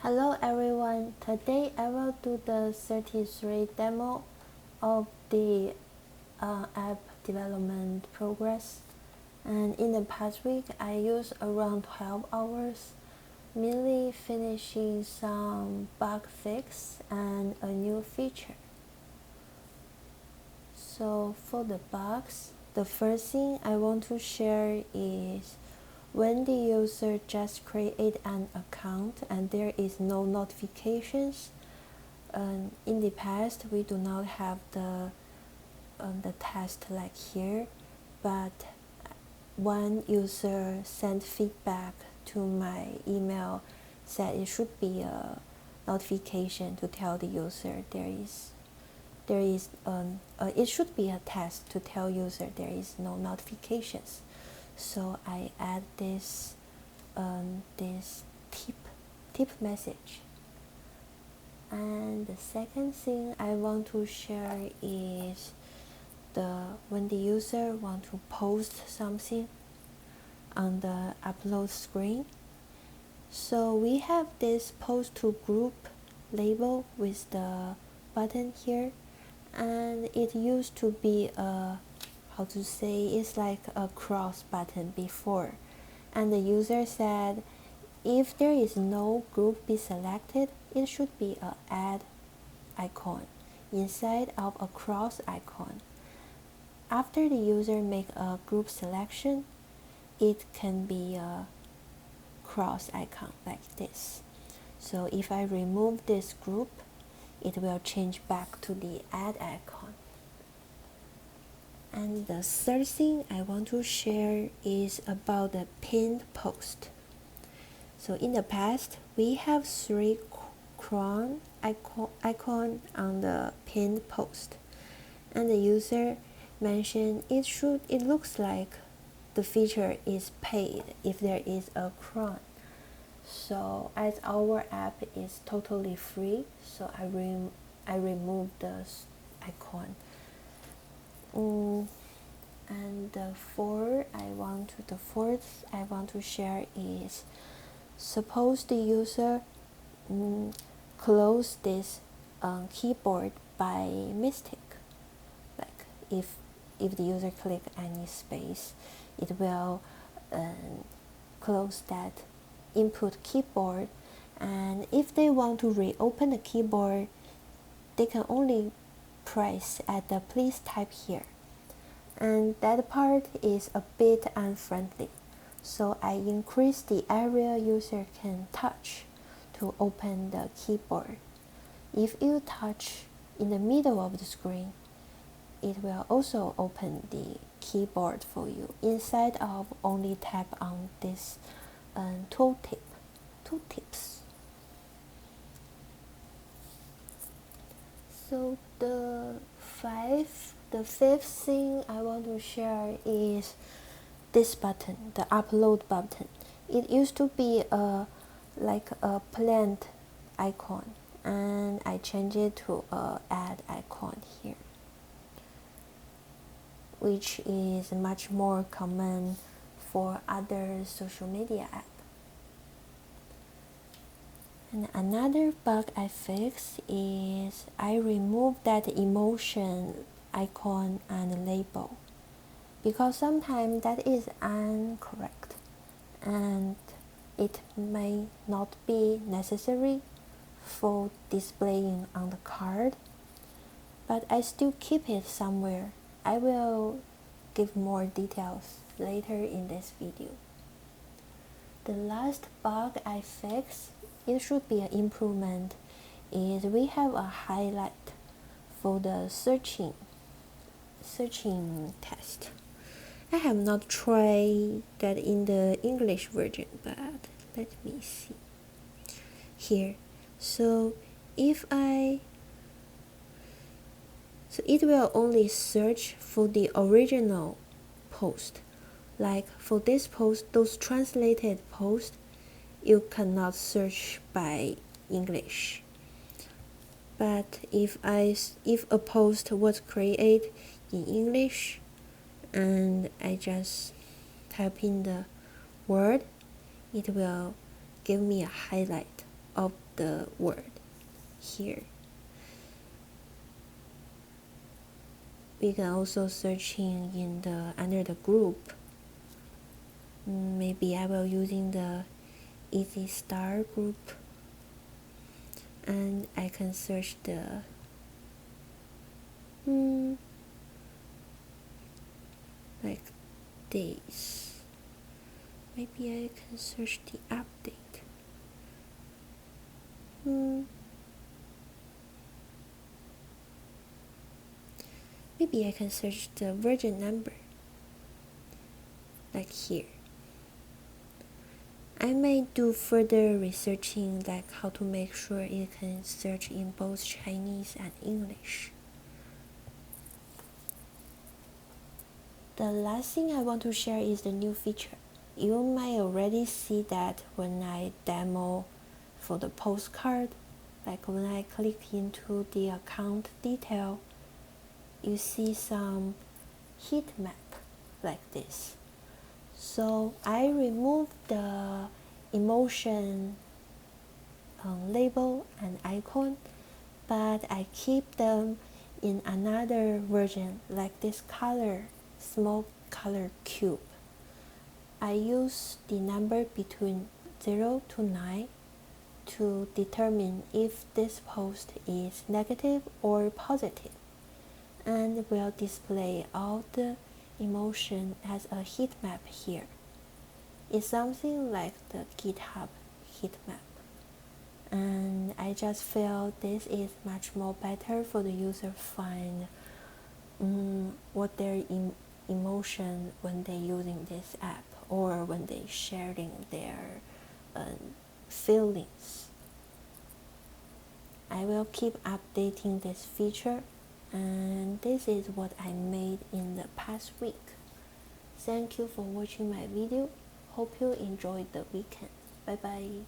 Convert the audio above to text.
Hello everyone, today I will do the 33 demo of the app development progress, and in the past week I used around 12 hours, mainly finishing some bug fix and a new feature. So for the bugs, the first thing I want to share is when the user just create an account and there is no notifications. In the past, we do not have the test like here, but one user sent feedback to my email, said it should be a notification to tell the user it should be a test to tell user there is no notifications. So I add this tip message. And the second thing I want to share is when the user want to post something on the upload screen. So we have this post to group label with the button here, and it used to be it's like a cross button before, and the user said if there is no group be selected, it should be a add icon inside of a cross icon. After the user make a group selection, it can be a cross icon like this. So if I remove this group, it will change back to the add icon. And the third thing I want to share is about the pinned post. So in the past, we have 3 crown icon on the pinned post, and the user mentioned it looks like the feature is paid if there is a crown. So as our app is totally free, so I removed the icon. And the fourth I want to share is, suppose the user close this keyboard by mistake. Like if the user click any space, it will close that input keyboard, and if they want to reopen the keyboard, they can only press at the please type here, and that part is a bit unfriendly. So I increase the area user can touch to open the keyboard. If you touch in the middle of the screen, it will also open the keyboard for you instead of only tap on this tooltips. So the fifth thing I want to share is this button, the upload button. It used to be like a plant icon, and I changed it to a add icon here, which is much more common for other social media apps. And another bug I fixed is I removed that emotion icon and label, because sometimes that is incorrect and it may not be necessary for displaying on the card, but I still keep it somewhere. I will give more details later in this video. The last bug I fixed, it should be an improvement, is we have a highlight for the searching test. I have not tried that in the English version, but let me see here. So it will only search for the original post. Like for this post, those translated posts, you cannot search by English. But if a post was created in English and I just type in the word, it will give me a highlight of the word here. We can also searching in the under the group. Maybe I will using the easy star group, and I can search the like this. Maybe I can search the update. Maybe I can search the version number, like here. I may do further researching, like how to make sure it can search in both Chinese and English. The last thing I want to share is the new feature. You might already see that when I demo for the postcard, like when I click into the account detail, you see some heat map like this. So I removed the emotion label and icon, but I keep them in another version like this color, small color cube. I use the number between 0 to 9 to determine if this post is negative or positive, and will display all the emotion as a heat map here. It's something like the GitHub heat map, and I just feel this is much more better for the user find what their emotion when they using this app or when they sharing their feelings. I will keep updating this feature, and this is what I made in the past week. Thank you for watching my video. Hope you enjoyed the weekend. Bye bye.